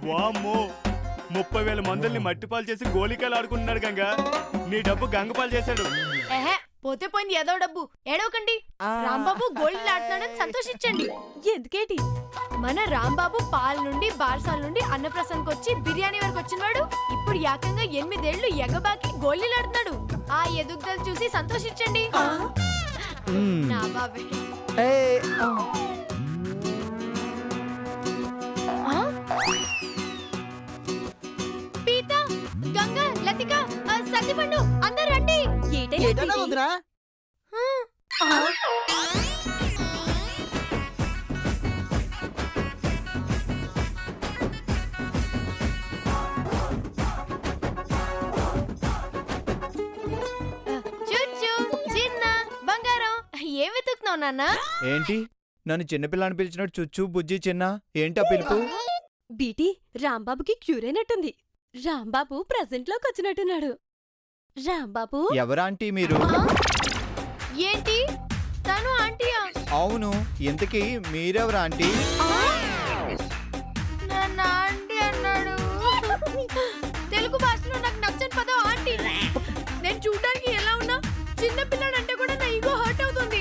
వామ్మో 30,000 మందుల్ని మట్టిపాలు చేసి గోలికాయలు ఆడుకుంటున్నాడు గంగా. నీ డబ్బు గంగపాలు చేశాడు. పోతే పోయింది ఏదో డబ్బు. ఏడవకండి. రాంబాబు గోళీలు ఆడుతున్నాడని సంతోషించండి. ఎందుకేటి? మన రాంబాబు పాల నుండి బార్సాల నుండి అన్నప్రసన్నకు వచ్చి బిర్యానీ వరకు వచ్చినవాడు ఇప్పుడు ఏకంగా 8 ఏళ్లు ఎగబాకి గోళీలు ఆడుతున్నాడు. ఆ ఎదుగుదల చూసి సంతోషించండి. నా బాబే. పీత, గంగ, లతిక, సత్తిపండు అందరూ రండి. వదినా ఏం వెతుకుతున్నావు నాన్న? ఏంటి నన్ను చిన్నపిల్లని పిలిచినట్టు చుచ్చు బుజ్జి చిన్న ఏంటా పిలుపు? బీటీ రాంబాబుకి క్యూర్ అయినట్టుంది. రాంబాబు ప్రెజెంట్ లోకి వచ్చినట్టున్నాడు. రాంబాబు ఎవరాంటీ మీరు? ఏంటి తను ఆంటీయా? అవును, ఇంతకీ మీరెవరా ఆంటీ? నన్ను ఆంటీ అన్నాడు. తెలుగు భాషలో నాకు నచ్చని పదం ఆంటీ. నేను చూడడానికి ఎలా ఉన్నా చిన్న పిల్లాడంటే కూడా నా ఈగో హర్ట్ అవుతుంది.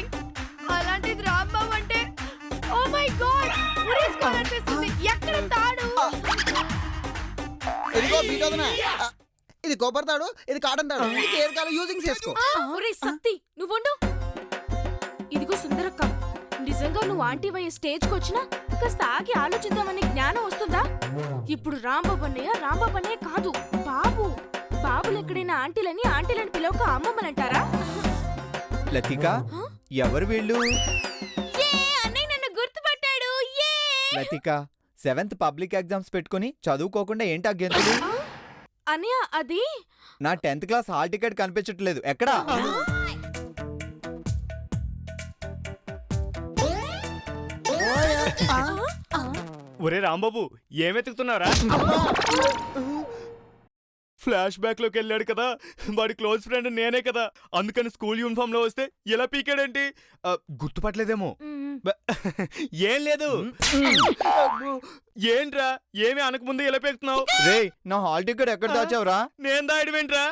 అలాంటిది రాంబాబు అంటే ఓ మై గాడ్ ఉరేసుకోవాలనిపిస్తుంది. ఎక్కడ తాడు? ఇదిగో బీట్ వదినా, ఇది కొబ్బరి తాడు, ఇది కాటన్ తాడు. ఏది కాదు యూజింగ్ చేసుకో. ఒరే సత్తి నువ్వుండు. ఇదిగో సుందరక్క, నిజంగా నువ్వు ఆంటీ వయ్యే స్టేజ్కి వచ్చినా కాస్త ఆగి ఆలోచిద్దామనే జ్ఞానం వస్తుందా? ఇప్పుడు రాంబాబు అన్నయ్య కాదు బాబు. బాబులు ఎక్కడైనా ఆంటీలని పిలవక అమ్మమ్మనంటారా? లతిక, ఎవరు వీళ్ళు? అన్నయ్య నన్ను గుర్తుపట్టాడు. లతిక, 7th పబ్లిక్ ఎగ్జామ్స్ పెట్టుకుని చదువుకోకుండా ఏంటి అగ్గెంతులు? అన్నయ్య అది నా 10th క్లాస్ హాల్ టికెట్ కనిపించట్లేదు. ఎక్కడా? ఒరే రాంబాబు, ఏం వెతుకుతున్నారా? ఫ్లాష్ బ్యాక్ లోకి వెళ్ళాడు కదా, వాడి క్లోజ్ ఫ్రెండ్ నేనే కదా. అందుకని స్కూల్ యూనిఫామ్ లో వస్తే ఇలా పీకాడేంటి? గుర్తుపట్టలేదేమో. ఏం లేదు. ఏంట్రా ఏమి అనకముందు ఇలా పీకుతున్నావు? రే, నా హాల్ టికెట్ ఎక్కడ దాచావురా? నేను దాయడమేంట్రా?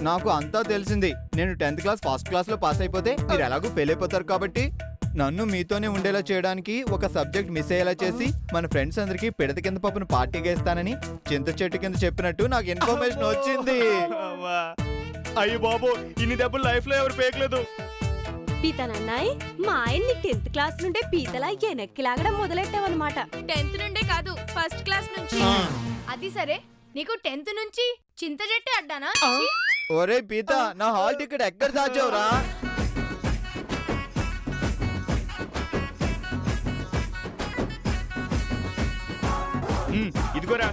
నాకు అంతా తెలిసింది. నేను 10th క్లాస్ ఫస్ట్ క్లాస్ లో పాస్ అయిపోతే మీరు ఎలాగూ ఫెయిల్ అయిపోతారు కాబట్టి నన్ను మీతోనే ఉండేలా చేయడానికి ఒక సబ్జెక్ట్ మిస్ అయ్యేలా చేసి మన ఫ్రెండ్స్ అందరికి పిడత కింద పప్పును పార్టీగా ఇస్తానని చింత చెట్టు కింద చెప్పినట్టు నాకు ఇన్ఫర్మేషన్ వచ్చింది. అయ్యో బాబు, ఇన్ని దెబ్బలు లైఫ్ లో ఎవరు పేకలేదు. పీతనన్నాయ్, మా ఆయన్ని 10th క్లాస్ నుండే పీతలా వెనక్కి లాగడం మొదలెట్టావన్నమాట. 10th నుండే కాదు, ఫస్ట్ క్లాస్ నుంచి. అది సరే, నీకు 10th నుంచి చింత చెట్టే అడ్డానా? ఒరే పీత, నా హాల్ టికెట్ ఎక్కడ దాచావురా? ఇదిగోరా.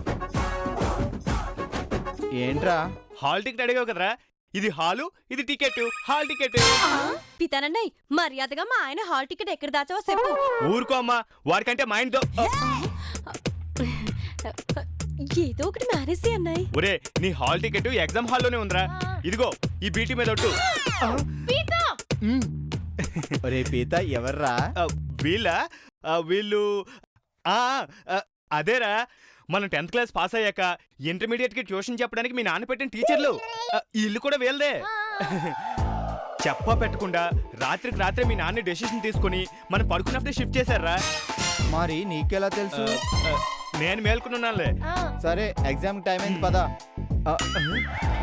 ఏంట్రా? హాల్ టికెట్ అడిగావు కదరా, ఇది హాలు, ఇది టికెట్. Hall ticket. పీతనన్నాయ్, మర్యాదగా మా ఆయన హాల్ టికెట్ ఎక్కడ దాచావో చెప్పు. ఊరుకో అమ్మా, వాడికంటే మా ఆయనతో. ఏదో ఒకటి మేనేజ్ అన్నాయ్. ఒరే, నీ హాల్ టికెట్ ఎగ్జామ్ హాల్లోనే ఉందిరా. ఇదిగో ఈ బీటీ మీద ఒట్టు. ఒరే పీత, ఎవర్రా వీళ్ళు? అదేరా, మనం 10th క్లాస్ పాస్ అయ్యాక ఇంటర్మీడియట్ కి ట్యూషన్ చెప్పడానికి మీ నాన్న పెట్టిన టీచర్లు. ఈ ఇల్లు కూడా వీళ్ళదే. చెప్ప పెట్టకుండా రాత్రికి రాత్రే మీ నాన్న డెసిషన్ తీసుకుని మనం పడుకున్నప్పుడే షిఫ్ట్ చేశారా. మరి నీకెలా తెలుసు? నేను మేల్కొన్నానులే. సరే, ఎగ్జామ్ టైం అయింది పదా.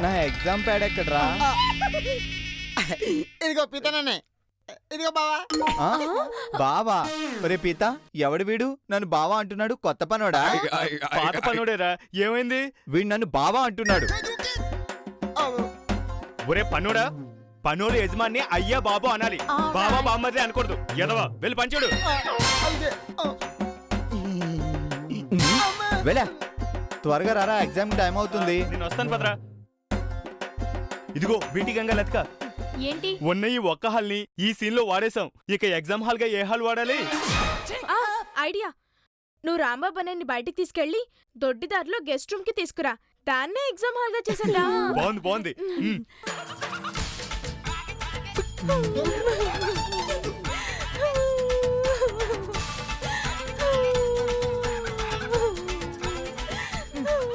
నా ఎగ్జామ్ ప్యాడ్ ఎక్కడరా? ఇదిగో పీతననే, ఇదిగో బావా. బావా? ఒరే పీత, ఎవడు వీడు నన్ను బావా అంటున్నాడు? కొత్త పనోడా? పాత పనుడేరా. ఏమైంది? వీడు నన్ను బావా అంటున్నాడు. ఒరే పనుడా, పనుడు యజమాన్ని అయ్యా బాబు అనాలి, బాబా బామ్మది అనకూడదు. ఎదవా, వెళ్ళి పంచుడు. వెళ్ళా, త్వరగా రారా, ఎగ్జామ్ టైం అవుతుంది. నేను వస్తాను పదరా. ఇదిగో బీటీ గంగా లతిక, ఏంటి ఉన్న ఈ ఒక్క హాల్ని ఈ సీన్ లో వాడేశాం. ఇక ఎగ్జామ్ హాల్ గా ఏ హాల్ వాడాలి? ఐడియా, నువ్వు రాంబాబు అన్నయ్యని బయటికి తీసుకెళ్లి దొడ్డిదారిలో గెస్ట్ రూమ్ కి తీసుకురా. దాన్నే ఎగ్జామ్ హాల్ గా చేసేద్దా బాగుంది బాగుంది.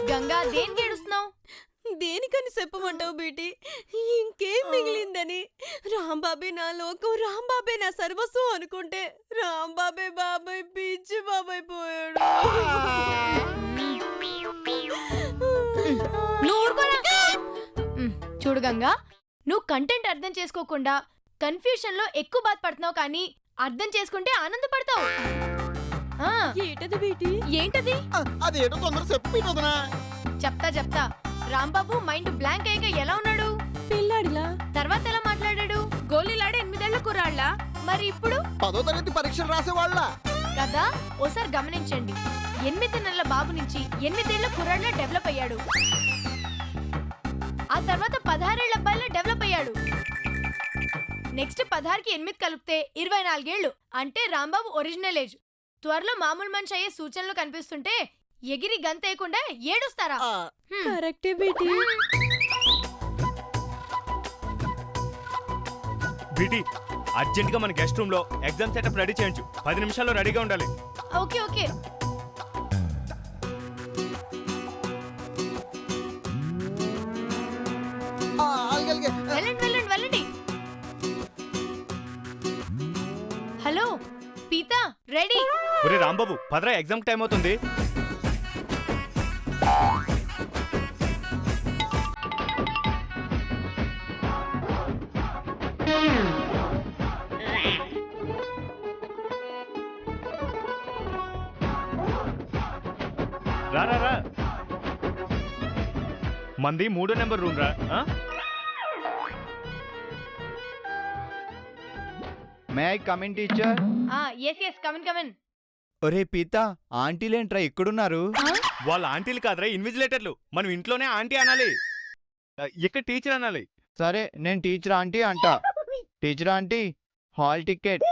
గంగా దేనికి ఏడుస్తున్నావు? దేనికని చెప్పమంటావు బేటి? ఇంకేం మిగిలిందని. రాంబాబే నా లోకం, రాంబాబే నా సర్వస్వం అనుకుంటే రాంబాబే బాబాయ్ పిచ్చి బాబాయ్ పోయాడు. నువ్వు ఊరుకోరా. చూడు గంగా, నువ్వు కంటెంట్ అర్థం చేసుకోకుండా కన్ఫ్యూషన్ లో ఎక్కువ బాధపడుతున్నావు, కానీ అర్థం చేసుకుంటే ఆనందపడతావు. ఆ, ఏటది బేటి? ఏంటది? అదేటో తొందర చెప్పి వదనా. చెప్తా. రాంబాబు మైండ్ బ్లాంక్ అయ్యాక ఎలా ఉన్నాడు? పిల్లాడిలా. తర్వాత ఎలా మాట్లాడాడు? గోలీలాడే 8 ఏళ్ల కుర్రాళ్ళ. మరి ఇప్పుడు 10వ తరగతి పరీక్షలు రాసేవాళ్ళ. కదా, ఓసారి గమనించండి. 8 నెలల బాబు నుంచి 8 ఏళ్ల కుర్రాళ్ళ డెవలప్ అయ్యాడు. ఆ తర్వాత 16 ఏళ్ల అబ్బాయిలా డెవలప్ అయ్యాడు. నెక్స్ట్ 16కి 8 కలిపితే 24 ఏళ్లు. అంటే రాంబాబు ఒరిజినల్ ఏజ్. త్వరలో మామూలు మనిషి అయ్యే సూచనలు కనిపిస్తుంటే ఎగిరి గంతేయకుండా ఏడుస్తారా? కరెక్టే బేటి. బీటీ, అర్జెంట్ గా మన గెస్ట్ రూమ్ లో ఎగ్జామ్ సెటప్ రెడీ చేయించు. 10 నిమిషాల్లో రెడీగా ఉండాలి. Okay okay. వెళ్ళండి. హలో పీతా, రెడీ? ఒరే రాంబాబు, పదరా, ఎగ్జామ్ టైం అవుతుంది. రా. మంది 3వ నెంబర్ రూమ్ రా. May I come in teacher? yes, come in. ఒరే పీత, ఆంటీలేంట్రా ఇక్కడున్నారు? వాళ్ళ ఆంటీలు కాదురా, ఇన్విజిలేటర్లు. మనం ఇంట్లోనే ఆంటీ అనాలి, ఇక్కడ టీచర్ అనాలి. సరే, నేను టీచర్ ఆంటీ అంట. Teacher aunty, hall ticket.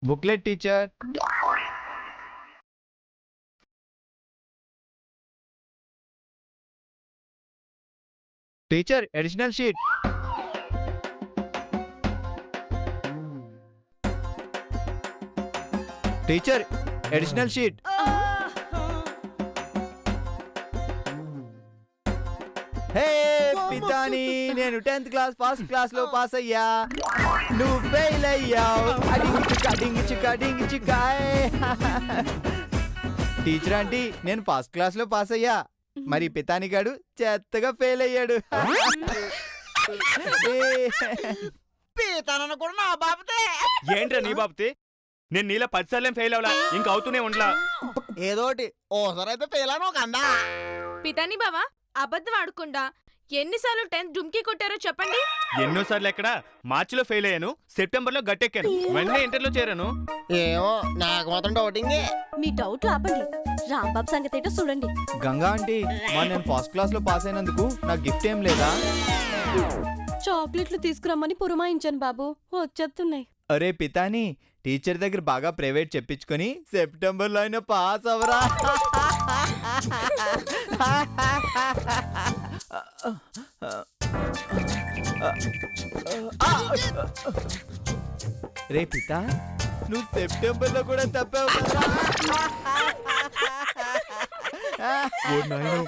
Booklet teacher. Teacher, additional sheet. Teacher, additional sheet. Hey Pithani, నేను 10th క్లాస్ ఫస్ట్ క్లాస్ లో పాస్ అయ్యా. నువ్వు ఫెయిల్ అయ్యావు. డింగి చికాయ్. టీచర్ ఆంటీ, నేను ఫస్ట్ క్లాస్ లో పాస్ అయ్యా. మరి పితాని గాడు చెత్తగా ఫెయిల్ అయ్యాడు. పీతానన్న కూడా నా బాబతే. ఏంట్రా నీ బాబుతే? నేను నీలా 10 సార్లు ఫెయిల్ అవలా, ఇంకా అవుతూనే ఉండలా. ఏదోటి ఓసారి అయితే ఫెయిల్ అని ఒక అందా. పితాని బావా, అబద్ధం ఆడకుండా ఎన్నిసార్లు 10th డుమ్కి కొట్టారో చెప్పండి. ఎన్నోసార్లు ఎక్కడ? మార్చిలో ఫెయిల్ అయ్యాను, సెప్టెంబర్ లో గట్టెక్కాను, వెంటనే ఇంటర్లో చేరాను. ఏమో నాకు మాత్రం డౌటింగ్. మీ డౌట్లు ఆపండి, రాంబాబు సంగతి ఏంటో చూడండి. గంగా ఆంటీ, మరి నేను ఫస్ట్ క్లాస్ లో పాస్ అయినందుకు నాకు గిఫ్ట్ ఏం లేదా? చాక్లెట్లు తీసుకురమ్మని పురమాయించాను బాబు, వచ్చేస్తున్నాయి. అరే పితాని, టీచర్ దగ్గర బాగా ప్రైవేట్ చెప్పించుకొని సెప్టెంబర్ లో అయినా పాస్ అవరా. రే పితా, నువ్వు సెప్టెంబర్ లో కూడా తప్పావు కదా. ఓ నాయనో,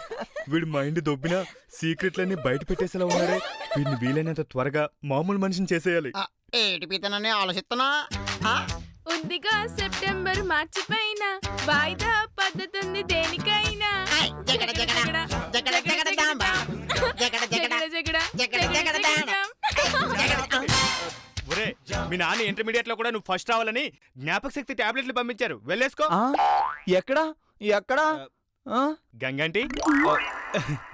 వీడి మైండ్ దొబ్బినా సీక్రెట్లన్నీ బయట పెట్టేసేలా ఉన్నాడే. వీడిని వీలైనంత త్వరగా మామూలు మనిషిని చేసేయాలి. ఏటి పీతానని ఆలోచిస్తున్నా. ఉందిగా సెప్టెంబర్ మార్చి పైన వాయిదా పద్ధతి ఉంది దేనికైనా. ఒరే, మీ నాన్న ఇంటర్మీడియట్ లో కూడా నువ్వు ఫస్ట్ రావాలని జ్ఞాపక శక్తి టాబ్లెట్లు పంపించారు, వెళ్ళేసుకో. ఎక్కడా ఎక్కడా? గంగంటి,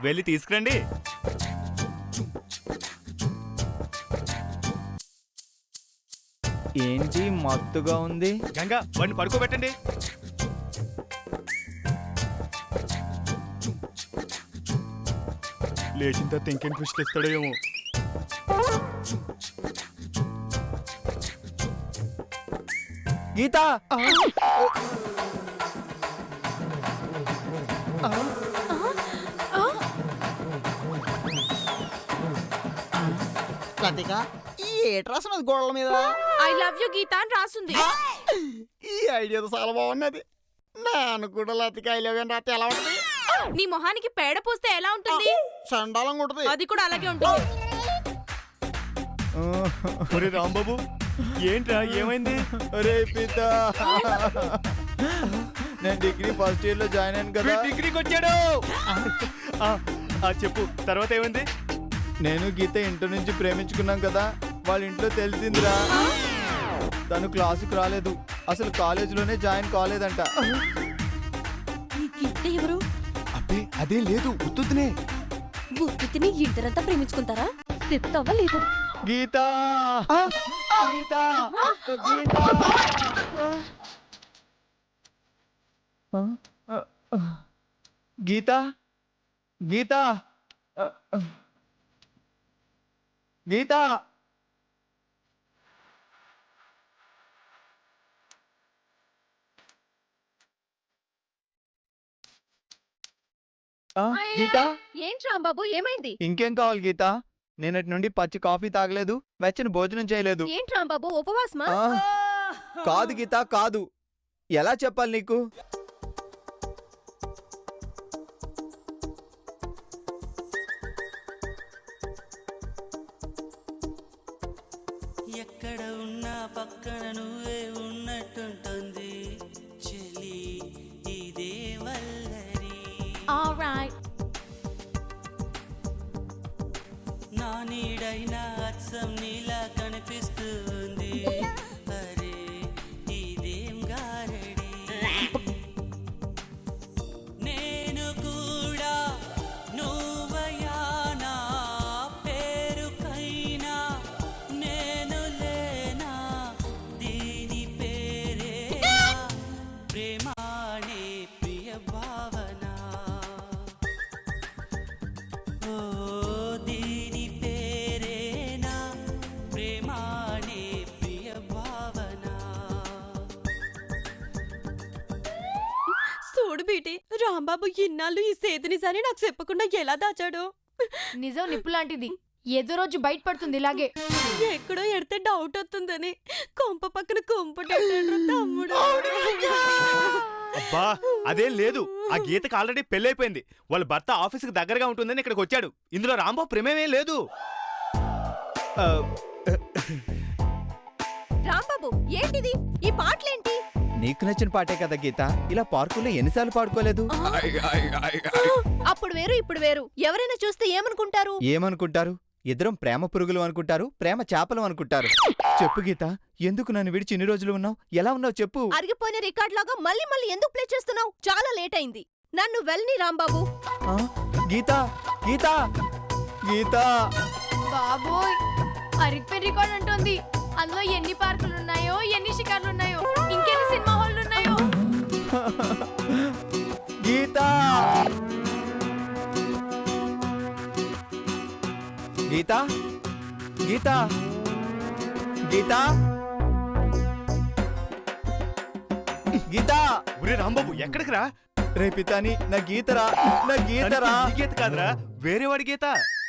వెళ్ళి తీసుకురండి. ఏంటి మత్తుగా ఉంది? గంగా వాడిని పడుకోబెట్టండి. లేచిన తర్వాత ఇంకేం ట్విస్ట్ ఇస్తాడో ఏమో. గీత లతిక ఈ ఏట్రాస్ ఉన్నది గోడల మీద. ఐ లవ్ యు గీత అని రాసుంది. ఈ ఐడియా చాలా బాగున్నది. నాన్న కూడా లతిక ఐ లవ్ అని రాస్తే ఎలా ఉంటుంది? నీ మొహానికి పేడ పూస్తే ఎలా ఉంటుంది? చండాలంగా ఉంటుంది. అది కూడా అలాగే ఉంటుంది. ఒరే రాంబాబు ఏంట్రా ఏమైంది? అరే పిత, నేను డిగ్రీ ఫస్ట్ ఇయర్ లో జాయిన్ అయ్యాను కదా. వీడు డిగ్రీకి వచ్చాడు. చెప్పు తర్వాత ఏమైంది? నేను గీత ఇంటర్ నుంచి ప్రేమించుకున్నాం కదా, వాళ్ళ ఇంట్లో తెలిసిందిరా. తను క్లాసుకు రాలేదు, అసలు కాలేజీలోనే జాయిన్ కాలేదంట. ఈ గీత ఎవరు? అబ్బే అదే లేదు, ఉత్తునే. బుద్ధిని ఇంటరంతా ప్రేమించుకుంటారా? చెప్తావా లేదు? గీత గీత గీత గీత గీత గీత ఏంటి రాంబాబు ఏమైంది? ఇంకేం కావాలి గీత? నేనటి నుండి పచ్చి కాఫీ తాగలేదు, వెచ్చని భోజనం చేయలేదు. ఏంటి రాంబాబు ఉపవాసమా? ఆ, కాదు గీత కాదు. ఎలా చెప్పాలి నీకు? ఎక్కడ ఉన్నా పక్కన నువ్వే ఉన్నట్టుంటుంది చెలి ఇదే వల్లరి. నా నీడైనా అచ్చం నీలా కనిపిస్తుంది. అరే ఇదేం గారడి. నేను కూడా నువ్వయా నా పేరుకైనా నేను లేనా దీని పేరే ప్రేమానే ప్రియ భావన. ఓ దీని పేరేనా ప్రేమానే ప్రియ భావన. చూడు బీటి, రాంబాబు ఇన్నాళ్ళు ఈ సేతుని సరే నాకు చెప్పకుండా ఎలా దాచాడు? నిజం నిప్పు లాంటిది, ఏదో రోజు బయటపడుతుంది ఇలాగే. ఎక్కడో ఎడితే డౌట్ వస్తుందని కొంప పక్కన కొంపటెట్టాడు తమ్ముడు. అబ్బా అదేం లేదు, ఆ గీతకి ఆల్రెడీ పెళ్ళైపోయింది. వాళ్ళ భర్త ఆఫీస్కి దగ్గరగా ఉంటుందని ఇక్కడికి వచ్చాడు. ఇందులో రాంబాబు ప్రేమేమేం లేదు. ఆ, రాంబాబు ఏంటిది? ఈ పాటలేంటి? నీకు నచ్చిన పాటే కదా గీత. ఇలా పార్కులో ఎన్నిసార్లు పాడుకోలేదు? అప్పుడు వేరు ఇప్పుడు వేరు. ఎవరైనా చూస్తే ఏమనుకుంటారు? ఏమనుకుంటారు? ఇద్దరం ప్రేమ పురుగులు అనుకుంటారు, ప్రేమ చేపలు అనుకుంటారు. చెప్పు గీత, ఎందుకు నన్ను విడిచి ఇన్ని రోజులు ఉన్నావు? ఎలా ఉన్నావు చెప్పు. అరిగిపోయిన రికార్డ్ లాగా మళ్ళీ మళ్ళీ ఎందుకు ప్లే చేస్తున్నావు? చాలా లేట్ అయింది. నన్ను వెళ్ళని రాంబాబు. ఆ, గీత గీత గీత బాబోయ్, అరిగిపోయిన రికార్డ్ అంటుంది. అందులో ఎన్ని పార్కులు ఉన్నాయో, ఎన్ని షికార్లు ఉన్నాయో, ఇంకెన్ని సినిమా హాల్లు ఉన్నాయో. గీత గీత గీత గీత గీత. ఒరే రాంబాబు ఎక్కడికి రా? రేపితాని నా గీతరా, నా గీతరా. ఈ గీత కాదురా, వేరేవాడి గీత.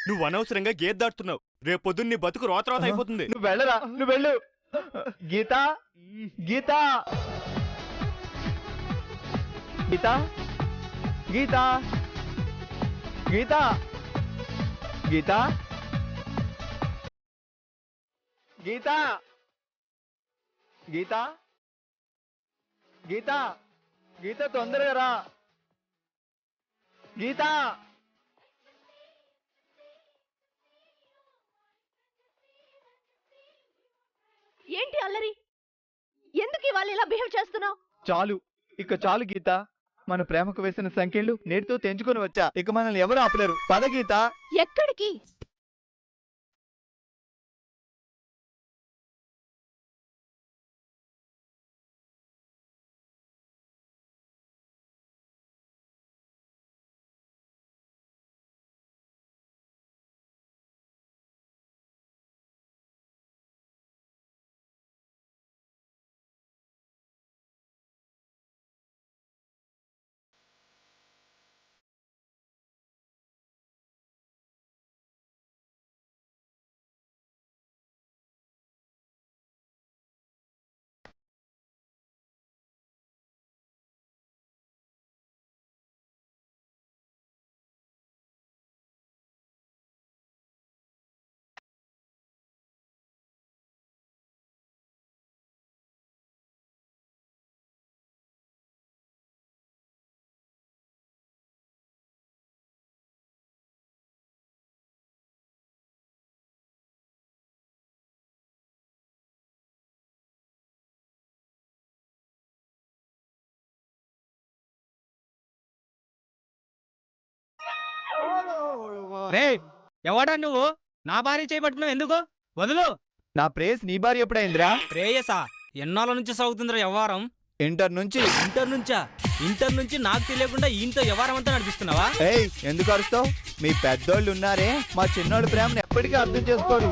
నువ్వు అనవసరంగా గీత దాటుతున్నావు. రేపు పొద్దున్న నీ బతుకు రోత అయిపోతుంది. నువ్వు వెళ్ళరా, నువ్వు వెళ్ళు. గీత గీత గీత గీత గీత గీత గీత గీత గీత గీత తొందరగా రా. గీత ఏంటి అల్లరి? ఎందుకు ఇవాళ ఇలా బిహేవ్ చేస్తున్నావు? చాలు, ఇక చాలు గీత. మన ప్రేమకు వేసిన సంఖ్యలు నేటితో తెంచుకొని వచ్చా. ఇక మనల్ని ఎవరు ఆపలేరు. పద గీత. ఎక్కడికి? రే ఎవడా నువ్వు నా భార్య చేయబట్టున్నావు ఎందుకు వదులు. నా ప్రేస్ నీ భార్య ఎప్పుడైందిరా? ప్రేయసా ఎన్నాళ్ళ నుంచి సాగుతుందిరా వ్యవహారం? ఇంటర్ నుంచి. ఇంటర్ నుంచి నాకు తెలియకుండా ఈయనతో వ్యవహారం అంతా నడిపిస్తున్నావా? ఏయ్ ఎందుకు అరుస్తావు? మీ పెద్దోళ్ళు ఉన్నారే, మా చిన్నోళ్ళ ప్రేమను ఎప్పటికీ అర్థం చేసుకోరు.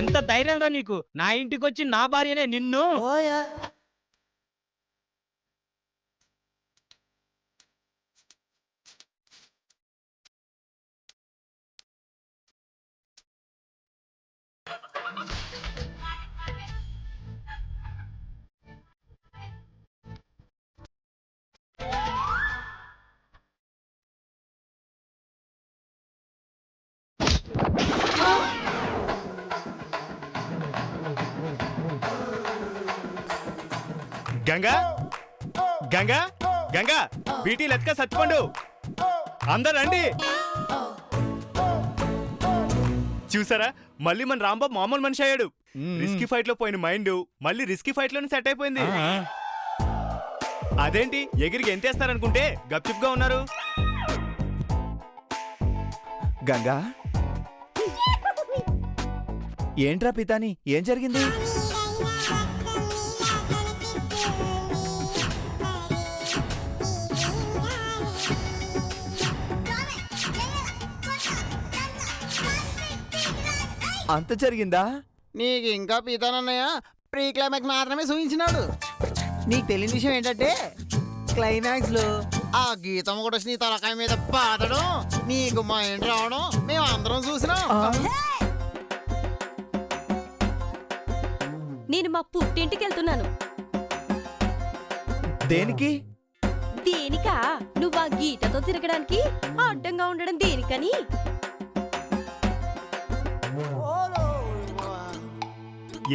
ఎంత ధైర్యం రా నీకు? నా ఇంటికి వచ్చి నా భార్యనే నిన్ను. గంగా గంగా గంగా బీటీ లెక్క సత్తుపండు అందరు రండి. చూసారా మళ్ళీ మన రాంబాబు మామూలు మనిషి అయ్యాడు. రిస్కీ ఫైట్ లో పోయిన మైండ్ మళ్ళీ రిస్కీ ఫైట్ లోనే సెట్ అయిపోయింది. అదేంటి ఎగిరికి ఎంతేస్తారనుకుంటే గప్చిప్ గా ఉన్నారు. గంగా ఏంట్రా పితాని, ఏం జరిగింది? అంత జరిగిందా? నీకు ఇంకా పీతానన్నయ్య ప్రీ క్లైమాక్స్ మాత్రమే చూపించినాడు. నీకు తెలియని విషయం ఏంటంటే క్లైమాక్స్ లో ఆ గీతం కూడా నీ తలకాయ మీద పాతడం, నీకు మైండ్ రావడం మేము అందరం చూసినాం. నేను మా పుట్టింటికి వెళ్తున్నాను. దేనికి? దేనికా? నువ్వు ఆ గీతతో తిరగడానికి అడ్డంగా ఉండడం దేనికని.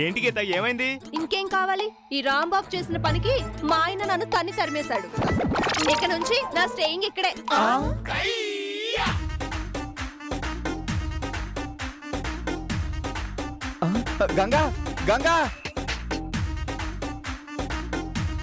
ఏంటి గీత ఏమైంది? ఇంకేం కావాలి? ఈ రాంబాబు చేసిన పనికి మా ఆయన నన్ను తన్ని తరిమేశాడు. ఇక నుంచి నా స్టేయింగ్ ఇక్కడే. గంగా గంగా